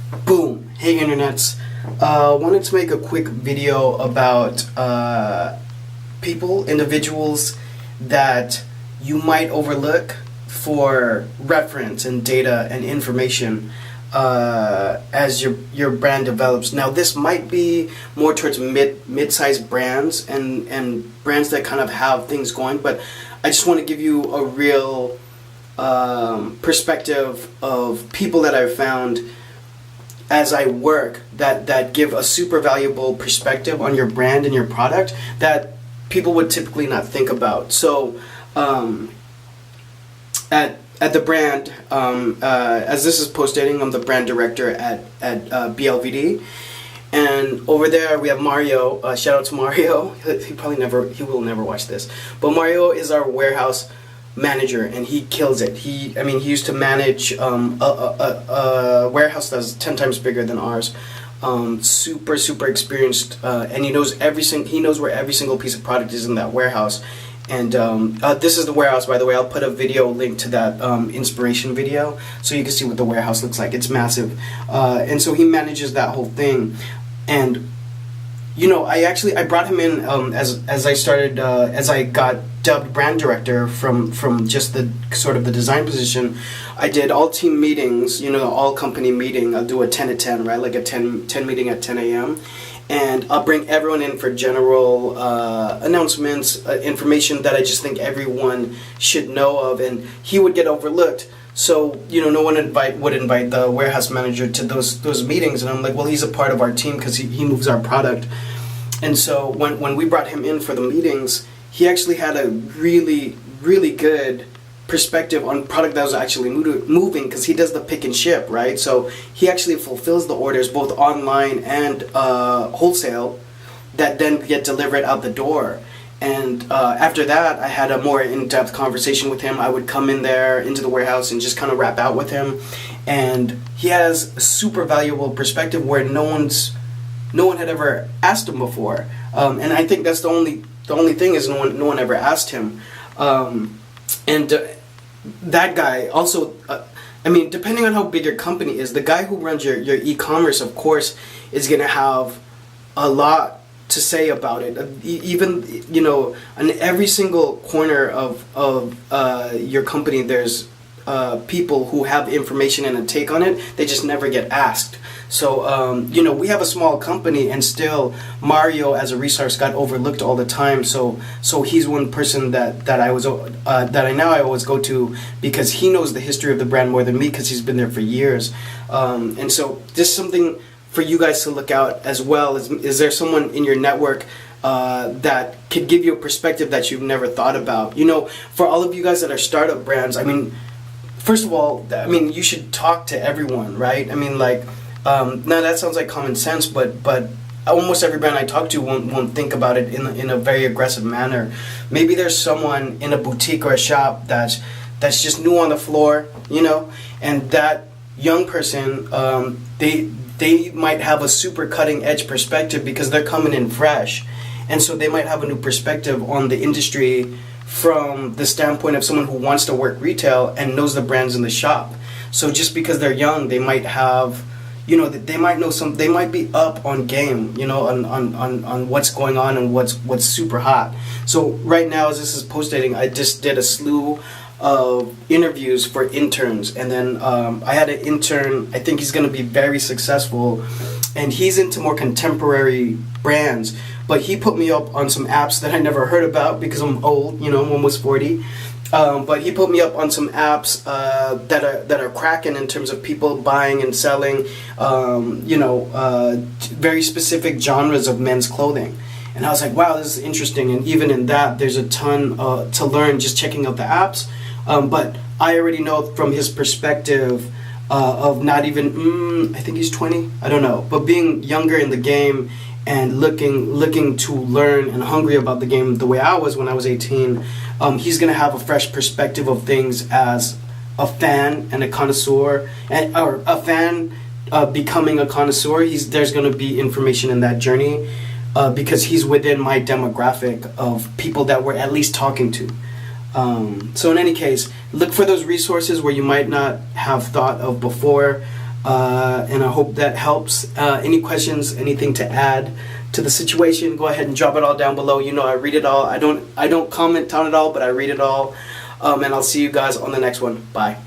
Boom! Hey internets, wanted to make a quick video about individuals that you might overlook for reference and data and information as your brand develops. Now this might be more towards mid-sized brands and brands that kind of have things going, but I just want to give you a real perspective of people that I've found as I work that give a super valuable perspective on your brand and your product that people would typically not think about. So at the brand, as this is post-dating, I'm the brand director at BLVD, and over there we have Mario. Shout out to Mario. He will never watch this, but Mario is our warehouse manager, and he kills it. He used to manage a warehouse that's 10 times bigger than ours. Super experienced, and he knows where every single piece of product is in that warehouse. And this is the warehouse, by the way. I'll put a video link to that inspiration video so you can see what the warehouse looks like. It's massive, and so he manages that whole thing. And I brought him in as I got dubbed brand director from just the sort of the design position. I did all team meetings, all company meeting. I'll do a 10 to 10, right? Like a 10 meeting at 10 a.m. And I'll bring everyone in for general announcements, information that I just think everyone should know of, and he would get overlooked. So no one would invite the warehouse manager to those meetings, and I'm like, well, he's a part of our team because he moves our product. And so when we brought him in for the meetings, he actually had a really good perspective on product that was actually moving, because he does the pick and ship, right? So he actually fulfills the orders both online and wholesale that then get delivered out the door. And after that, I had a more in-depth conversation with him. I would come in there into the warehouse and just kind of rap out with him, and he has a super valuable perspective where no one had ever asked him before, and I think that's the only thing is no one ever asked him. That guy also, depending on how big your company is, the guy who runs your e-commerce, of course, is going to have a lot to say about it. Even, on every single corner of your company, there's people who have information and a take on it. They just never get asked. So, we have a small company, and still Mario as a resource got overlooked all the time. So he's one person that I always go to, because he knows the history of the brand more than me, because he's been there for years. And so just something for you guys to look out as well. Is there someone in your network that could give you a perspective that you've never thought about? For all of you guys that are startup brands, first of all, you should talk to everyone, right? Now that sounds like common sense, but almost every brand I talk to won't think about it in a very aggressive manner. Maybe there's someone in a boutique or a shop that's just new on the floor, and that young person, they might have a super cutting edge perspective because they're coming in fresh, and so they might have a new perspective on the industry from the standpoint of someone who wants to work retail and knows the brands in the shop. So just because they're young, they might have, they might know they might be up on game, on what's going on and what's super hot. So right now, as this is post-dating, I just did a slew of interviews for interns, and then I had an intern. I think he's going to be very successful, and he's into more contemporary brands, but he put me up on some apps that I never heard about because I'm old, I'm almost 40. But he put me up on some apps that are cracking in terms of people buying and selling, very specific genres of men's clothing. And I was like, wow, this is interesting. And even in that, there's a ton to learn just checking out the apps. But I already know from his perspective of not even, I think he's 20, I don't know, but being younger in the game and looking to learn and hungry about the game the way I was when I was 18, he's going to have a fresh perspective of things as a fan and a connoisseur, or a fan becoming a connoisseur. There's going to be information in that journey because he's within my demographic of people that we're at least talking to. So in any case, look for those resources where you might not have thought of before. and I hope that helps. Any questions, anything to add to the situation, go ahead and drop it all down below. You know, I read it all. I don't comment on it all, but I read it all. And I'll see you guys on the next one. Bye.